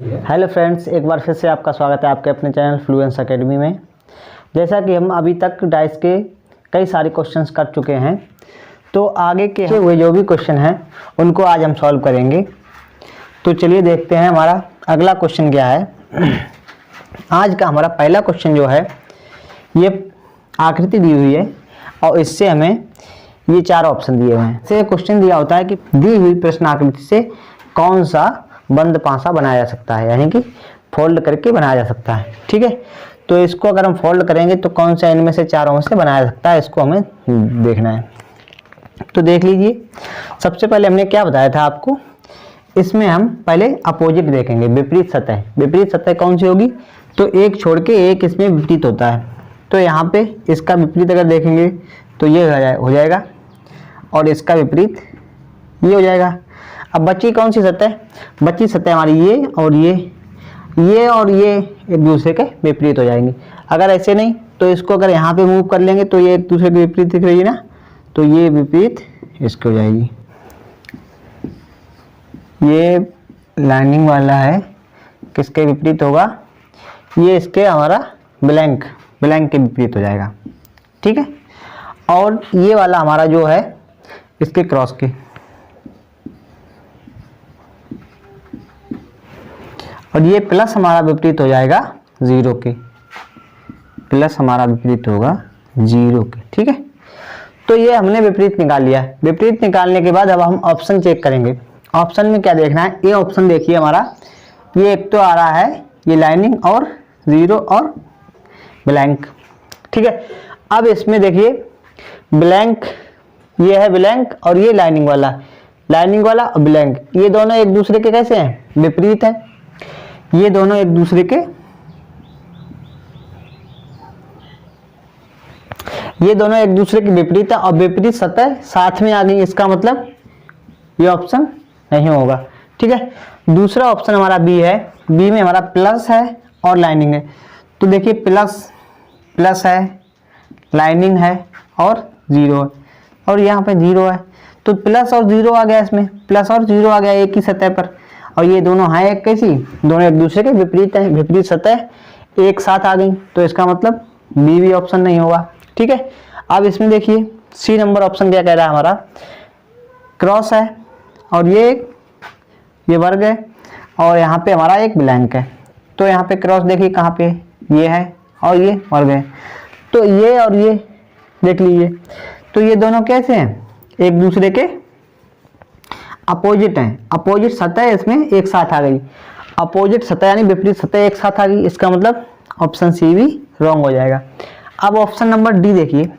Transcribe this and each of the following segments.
Hello friends, एक बार फिर से आपका स्वागत है आपके अपने चैनल फ्लुएंस एकेडमी में। जैसा कि हम अभी तक डाइस के कई सारे क्वेश्चंस कर चुके हैं, तो आगे के हुए जो भी क्वेश्चन हैं उनको आज हम सॉल्व करेंगे। तो चलिए देखते हैं हमारा अगला क्वेश्चन क्या है। आज का हमारा पहला क्वेश्चन जो है, ये आकृति दी हुई है और इससे हमें ये चार ऑप्शन दिए हुए हैं। इससे क्वेश्चन दिया होता है कि दी हुई प्रश्न आकृति से कौन सा बंद पासा बनाया जा सकता है, यानी कि फोल्ड करके बनाया जा सकता है। ठीक है, तो इसको अगर हम फोल्ड करेंगे तो कौन सा इनमें से चारों में से बनाया जा सकता है, इसको हमें देखना है। तो देख लीजिए, सबसे पहले हमने क्या बताया था आपको, इसमें हम पहले अपोजिट देखेंगे, विपरीत सतह। विपरीत सतह कौन सी होगी, तो एक छोड़ के एक इसमें विपरीत होता है। तो यहाँ पे इसका विपरीत अगर देखेंगे तो ये हो जाएगा और इसका विपरीत ये हो जाएगा। अब बची कौन सी सतह, बची सतह हमारी ये और ये एक दूसरे के विपरीत हो जाएंगे। अगर ऐसे नहीं तो इसको अगर यहाँ पे मूव कर लेंगे तो ये एक दूसरे के विपरीत दिख रही है ना, तो ये विपरीत इसकी हो जाएगी। ये लाइनिंग वाला है, किसके विपरीत होगा, ये इसके हमारा ब्लैंक के विपरीत हो जाएगा। ठीक है, और ये वाला हमारा जो है इसके क्रॉस के, और ये प्लस हमारा विपरीत हो जाएगा जीरो के, प्लस हमारा विपरीत होगा जीरो के। ठीक है, तो ये हमने विपरीत निकाल लिया। विपरीत निकालने के बाद अब हम ऑप्शन चेक करेंगे। ऑप्शन में क्या देखना है, ये ऑप्शन देखिए हमारा, ये एक तो आ रहा है ये लाइनिंग और जीरो और ब्लैंक। ठीक है, अब इसमें देखिए ब्लैंक, ये है ब्लैंक और ये लाइनिंग वाला और ब्लैंक, ये दोनों एक दूसरे के कैसे हैं, विपरीत है। ये दोनों एक दूसरे के विपरीत है और विपरीत सतह साथ में आ गई, इसका मतलब ये ऑप्शन नहीं होगा। ठीक है, दूसरा ऑप्शन हमारा बी है। बी में हमारा प्लस है और लाइनिंग है। तो देखिए प्लस है, लाइनिंग है और जीरो है, और यहाँ पे जीरो है, तो प्लस और जीरो आ गया, इसमें प्लस और जीरो आ गया एक ही सतह पर। और ये दोनों हैं एक कैसी, दोनों एक दूसरे के विपरीत हैं, विपरीत सतह एक साथ आ गई, तो इसका मतलब बी भी ऑप्शन नहीं होगा। ठीक है, अब इसमें देखिए सी नंबर ऑप्शन क्या कह रहा है हमारा, क्रॉस है और ये वर्ग है और यहाँ पे हमारा एक ब्लैंक है। तो यहाँ पे क्रॉस देखिए कहाँ पे, ये है और ये वर्ग है, तो ये और ये देख लीजिए, तो ये दोनों कैसे हैं, एक दूसरे के अपोजिट हैं। अपोजिट सतह इसमें एक साथ आ गई, अपोजिट सतह यानी विपरीत सतह एक साथ आ गई, इसका मतलब ऑप्शन सी भी रॉन्ग हो जाएगा। अब ऑप्शन नंबर डी देखिए,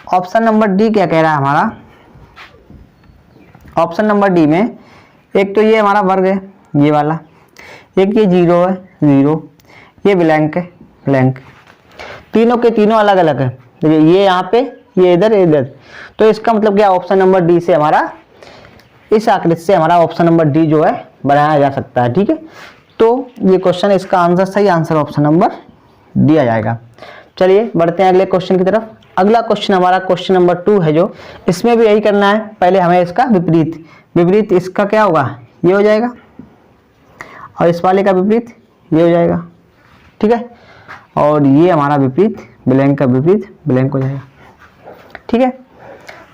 ऑप्शन नंबर डी क्या कह रहा है हमारा, ऑप्शन नंबर डी में एक तो ये हमारा वर्ग है ये वाला, एक ये जीरो है जीरो, ये ब्लैंक है ब्लैंक, तीनों के तीनों अलग अलग है। देखिए ये यहाँ पे, ये इधर, तो इसका मतलब क्या, ऑप्शन नंबर डी से हमारा, इस आकृति से हमारा ऑप्शन नंबर डी जो है बनाया जा सकता है। ठीक है, तो ये क्वेश्चन, इसका आंसर, सही आंसर ऑप्शन नंबर डी आ जाएगा। चलिए बढ़ते हैं अगले क्वेश्चन की तरफ। अगला क्वेश्चन हमारा क्वेश्चन नंबर 2 है, जो इसमें भी यही करना है। पहले हमें इसका विपरीत इसका क्या होगा, ये हो जाएगा, और इस वाले का विपरीत ये हो जाएगा। ठीक है, और ये हमारा विपरीत, ब्लैंक का विपरीत ब्लैंक हो जाएगा। ठीक है,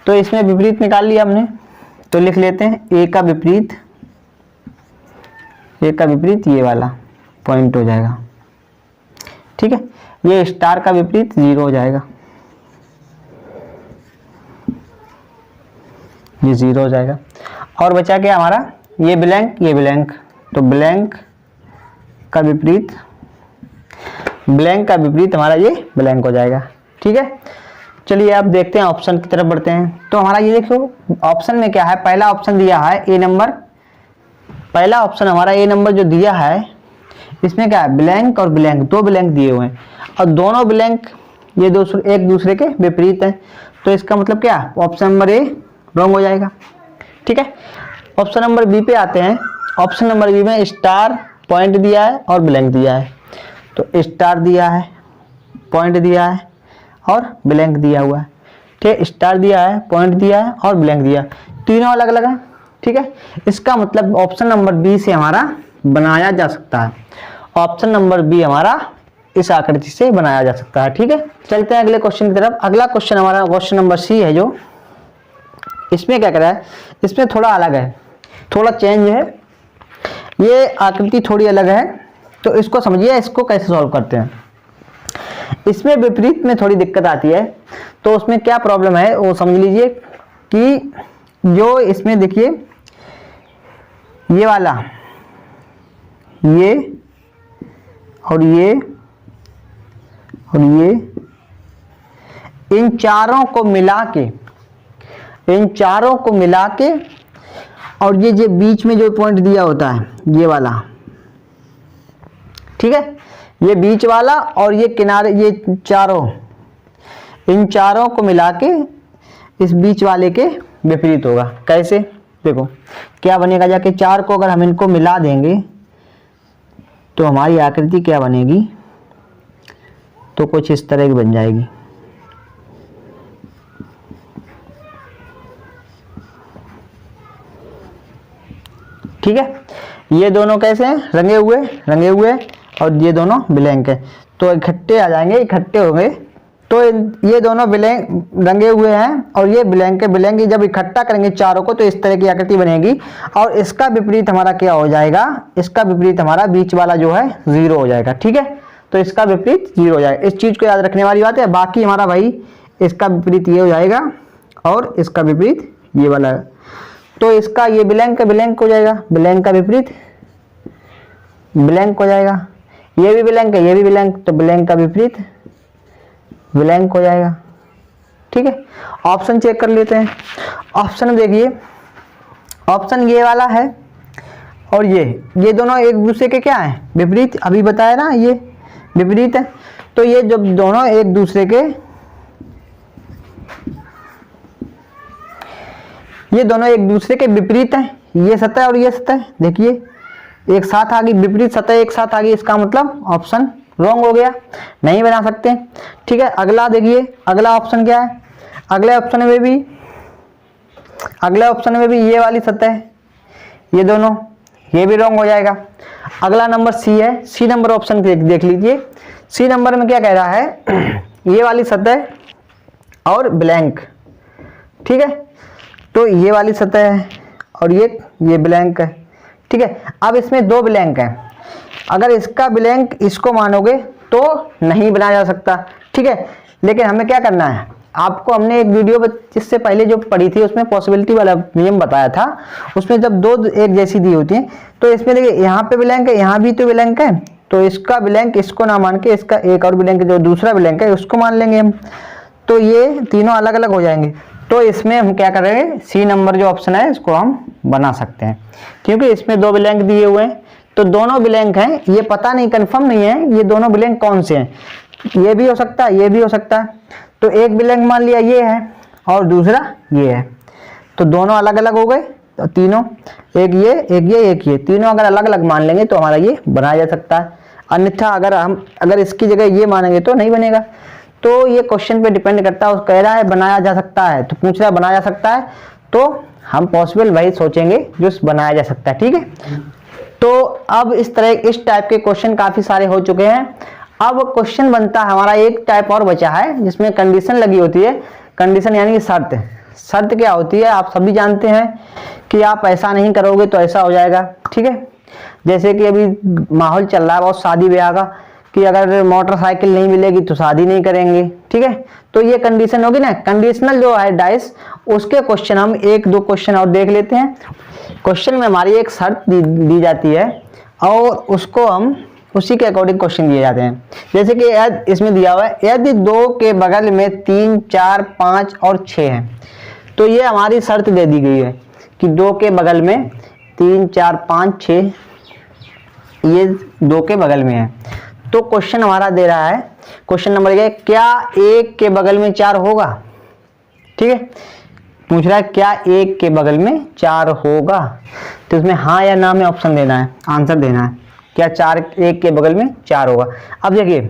तो इसमें विपरीत निकाल लिया हमने, तो लिख लेते हैं ए का विपरीत ये वाला पॉइंट हो जाएगा। ठीक है, ये स्टार का विपरीत जीरो हो जाएगा, ये जीरो हो जाएगा। और बचा क्या हमारा, ये ब्लैंक, तो ब्लैंक का विपरीत हमारा ये ब्लैंक हो जाएगा। ठीक है, चलिए अब देखते हैं ऑप्शन की तरफ बढ़ते हैं। तो हमारा ये देखो ऑप्शन में क्या है, पहला ऑप्शन दिया है ए नंबर, पहला ऑप्शन हमारा ए नंबर जो दिया है, इसमें क्या है, ब्लैंक और ब्लैंक, दो ब्लैंक दिए हुए हैं और दोनों ब्लैंक ये एक दूसरे के विपरीत हैं, तो इसका मतलब क्या, ऑप्शन नंबर ए रॉन्ग हो जाएगा। ठीक है, ऑप्शन नंबर बी पे आते हैं। ऑप्शन नंबर बी में स्टार पॉइंट दिया है और ब्लैंक दिया है, तो स्टार दिया है, पॉइंट दिया है और ब्लैंक दिया हुआ है। ठीक है, स्टार दिया है, पॉइंट दिया है और ब्लैंक दिया, तीनों अलग अलग है। ठीक है, इसका मतलब ऑप्शन नंबर बी से हमारा बनाया जा सकता है। ऑप्शन नंबर बी हमारा इस आकृति से बनाया जा सकता है। ठीक है, चलते हैं अगले क्वेश्चन की तरफ। अगला क्वेश्चन हमारा क्वेश्चन नंबर सी है, जो इसमें क्या कर रहा है, इसमें थोड़ा अलग है, थोड़ा चेंज है, ये आकृति थोड़ी अलग है। तो इसको समझिए, इसको कैसे सॉल्व करते हैं। इसमें विपरीत में थोड़ी दिक्कत आती है। तो उसमें क्या प्रॉब्लम है वो समझ लीजिए कि जो इसमें देखिए ये वाला, ये और ये और ये, इन चारों को मिला के और ये जो बीच में जो पॉइंट दिया होता है ये वाला, ठीक है, ये बीच वाला और ये किनारे, ये चारों, इन चारों को मिला के इस बीच वाले के विपरीत होगा। कैसे, देखो क्या बनेगा, जाके चार को अगर हम इनको मिला देंगे तो हमारी आकृति क्या बनेगी, तो कुछ इस तरह की बन जाएगी। ठीक है, ये दोनों कैसे हैं, रंगे हुए और ये दोनों ब्लैंक है, तो इकट्ठे आ जाएंगे, इकट्ठे होंगे। तो ये दोनों ब्लैंक रंगे हुए हैं और ये ब्लैंक है, ब्लैंक जब इकट्ठा करेंगे चारों को तो इस तरह की आकृति बनेगी। और इसका विपरीत हमारा क्या हो जाएगा, इसका विपरीत हमारा बीच वाला जो है 0 हो जाएगा। ठीक है, तो इसका विपरीत 0 हो जाएगा। इस चीज को याद रखने वाली बात है। बाकी हमारा भाई इसका विपरीत ये हो जाएगा और इसका विपरीत ये वाला, तो इसका ये ब्लैंक हो जाएगा, ब्लैंक का विपरीत ब्लैंक हो जाएगा। ये भी ब्लैंक है, ये भी ब्लैंक, तो ब्लैंक का विपरीत ब्लैंक हो जाएगा। ठीक है, ऑप्शन चेक कर लेते हैं। ऑप्शन देखिए, ऑप्शन ये वाला है और ये दोनों एक दूसरे के क्या है, विपरीत। अभी बताया ना, ये विपरीत है। तो ये जब दोनों एक दूसरे के, ये दोनों एक दूसरे के विपरीत हैं, ये सतह और ये सतह देखिए एक साथ आ गई, विपरीत सतह एक साथ आ गई, इसका मतलब ऑप्शन रॉन्ग हो गया, नहीं बना सकते। ठीक है, अगला देखिए, अगला ऑप्शन क्या है, अगले ऑप्शन में भी ये वाली सतह, ये दोनों, ये भी रॉन्ग हो जाएगा। अगला नंबर सी है, सी नंबर ऑप्शन देख लीजिए। सी नंबर में क्या कह रहा है, ये वाली सतह और ब्लैंक। ठीक है, तो ये वाली सतह है और ये ब्लैंक है। ठीक है, अब इसमें दो ब्लैंक हैं, अगर इसका ब्लैंक इसको मानोगे तो नहीं बनाया जा सकता। ठीक है, लेकिन हमें क्या करना है, आपको हमने एक वीडियो जिससे पहले जो पढ़ी थी उसमें पॉसिबिलिटी वाला नियम बताया था। उसमें जब दो एक जैसी दी होती हैं तो इसमें देखिए यहाँ पे ब्लैंक है, यहाँ भी तो ब्लैंक है, तो इसका ब्लैंक इसको ना मान के इसका एक और ब्लैंक जो दूसरा ब्लैंक है उसको मान लेंगे हम, तो ये तीनों अलग अलग हो जाएंगे। तो इसमें हम क्या करेंगे, सी नंबर जो ऑप्शन है इसको हम बना सकते हैं, क्योंकि इसमें दो ब्लैंक दिए हुए हैं, तो दोनों ब्लैंक हैं, ये पता नहीं, कंफर्म नहीं है ये दोनों ब्लैंक कौन से हैं, ये भी हो सकता है, ये भी हो सकता है। तो एक ब्लैंक मान लिया ये है और दूसरा ये है, तो दोनों अलग अलग हो गए, तो तीनों, एक ये, तीनों अगर अलग अलग मान लेंगे तो हमारा ये बनाया जा सकता है। अन्यथा अगर इसकी जगह ये मानेंगे तो नहीं बनेगा। तो ये क्वेश्चन पे डिपेंड करता है, कह रहा है बनाया जा सकता है, तो पूछ रहा है बनाया जा सकता है, तो हम पॉसिबल वही सोचेंगे जो बनाया जा सकता है। ठीक है, तो अब इस टाइप के क्वेश्चन काफी सारे हो चुके हैं। अब क्वेश्चन बनता है हमारा, एक टाइप और बचा है जिसमें कंडीशन लगी होती है। कंडीशन यानी कि शर्त क्या होती है, आप सभी जानते हैं कि आप ऐसा नहीं करोगे तो ऐसा हो जाएगा। ठीक है, जैसे कि अभी माहौल चल रहा है बहुत शादी ब्याह का, कि अगर मोटरसाइकिल नहीं मिलेगी तो शादी नहीं करेंगे। ठीक है, तो ये कंडीशन होगी ना, कंडीशनल जो है डाइस, उसके क्वेश्चन हम एक दो क्वेश्चन और देख लेते हैं। क्वेश्चन में हमारी एक शर्त दी जाती है और उसको हम उसी के अकॉर्डिंग क्वेश्चन दिए जाते हैं। जैसे कि इसमें दिया हुआ है, यदि 2 के बगल में 3, 4, 5 और 6 है, तो ये हमारी शर्त दे दी गई है कि 2 के बगल में 3, 4, 5, 6, ये 2 के बगल में है। तो क्वेश्चन हमारा दे रहा है, क्वेश्चन नंबर 1, क्या 1 के बगल में 4 होगा। ठीक है, पूछ रहा है क्या 1 के बगल में 4 होगा, तो इसमें हाँ या ना में ऑप्शन देना है, आंसर देना है, क्या 1 के बगल में 4 होगा। अब देखिए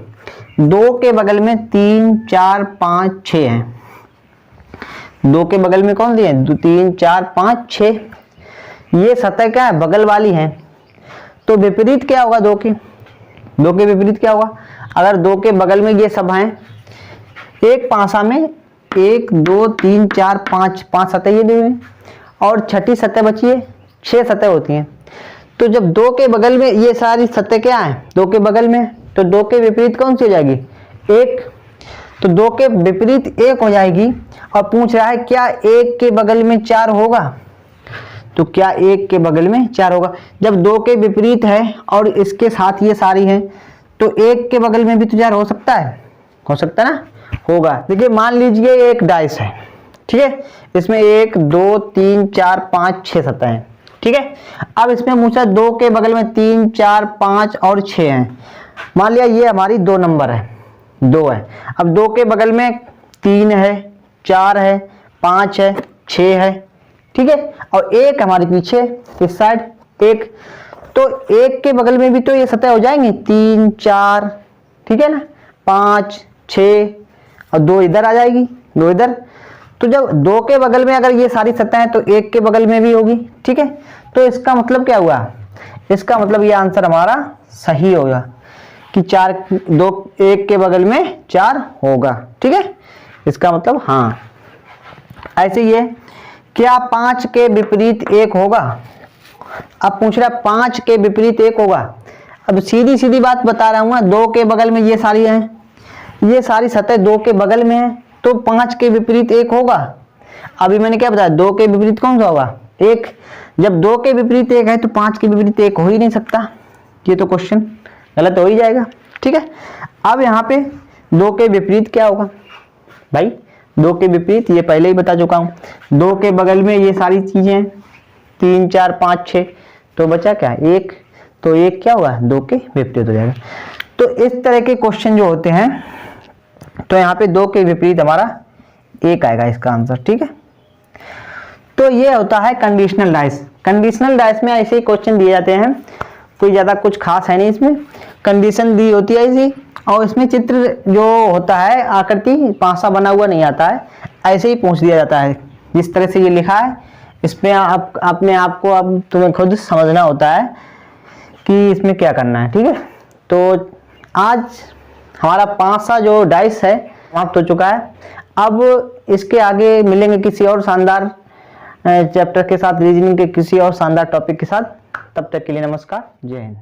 2 के बगल में 3, 4, 5, 6 है, 2 के बगल में कौन दिए, 3, 4, 5, 6, ये सतह क्या है, बगल वाली है, तो विपरीत क्या होगा दो के विपरीत क्या होगा? अगर दो के बगल में ये सब हैं, एक पासा में 1 2 3 4 5 सतह ये दी हुई और छठी सतह बची है, 6 सतह होती हैं। तो जब दो के बगल में ये सारी सतह क्या है दो के बगल में, तो दो के विपरीत कौन सी हो जाएगी? 1। तो दो के विपरीत 1 हो जाएगी और पूछ रहा है क्या 1 के बगल में 4 होगा? तो क्या 1 के बगल में 4 होगा? जब दो के विपरीत है और इसके साथ ये सारी है तो 1 के बगल में भी तो 4 हो सकता है, हो सकता है ना? होगा। देखिए मान लीजिए एक डाइस है, ठीक है, इसमें 1 2 3 4 5 6 सतह हैं, ठीक है। अब इसमें मुझसे दो के बगल में 3 4 5 और 6 हैं। मान लिया ये हमारी 2 नंबर है, 2 है। अब दो के बगल में 3 है, 4 है, 5 है, 6 है, ठीक है, और एक हमारे पीछे इस साइड 1। तो 1 के बगल में भी तो ये सतह हो जाएंगे 3 4, ठीक है ना, 5 6 और 2 इधर आ जाएगी, 2 इधर। तो जब दो के बगल में अगर ये सारी सतह है तो 1 के बगल में भी होगी, ठीक है। तो इसका मतलब क्या हुआ? इसका मतलब ये आंसर हमारा सही होगा कि 1 के बगल में 4 होगा, ठीक है। इसका मतलब हाँ। ऐसे ही है, क्या 5 के विपरीत 1 होगा? अब पूछ रहा है 5 के विपरीत 1 होगा। अब सीधी सीधी बात बता रहा हूँ ना, दो के बगल में ये सारी हैं, ये सारी सतह दो के बगल में है, तो 5 के विपरीत 1 होगा। अभी मैंने क्या बताया, दो के विपरीत कौन सा होगा? 1। जब दो के विपरीत 1 है तो 5 के विपरीत 1 हो ही नहीं सकता, ये तो क्वेश्चन गलत हो ही जाएगा, ठीक है। अब यहाँ पे दो के विपरीत क्या होगा भाई? दो के विपरीत ये पहले ही बता चुका हूँ, दो के बगल में ये सारी चीजें हैं 3 4 5 6, तो बचा क्या? 1। तो 1 क्या होगा? दो के विपरीत हो जाएगा। तो इस तरह के क्वेश्चन जो होते हैं, तो यहाँ पे दो के विपरीत हमारा 1 आएगा इसका आंसर, ठीक है। तो ये होता है कंडीशनल डाइस। कंडीशनल डाइस में ऐसे ही क्वेश्चन दिए जाते हैं, कोई ज़्यादा कुछ खास है नहीं इसमें, कंडीशन दी होती है ऐसी, और इसमें चित्र जो होता है आकृति पासा बना हुआ नहीं आता है, ऐसे ही पूछ दिया जाता है जिस तरह से ये लिखा है। इसमें अपने आप को अब तुम्हें खुद समझना होता है कि इसमें क्या करना है, ठीक है। तो आज हमारा 5 सा जो डाइस है समाप्त हो चुका है। अब इसके आगे मिलेंगे किसी और शानदार चैप्टर के साथ, रीजनिंग के किसी और शानदार टॉपिक के साथ। तब तक के लिए नमस्कार, जय हिंद।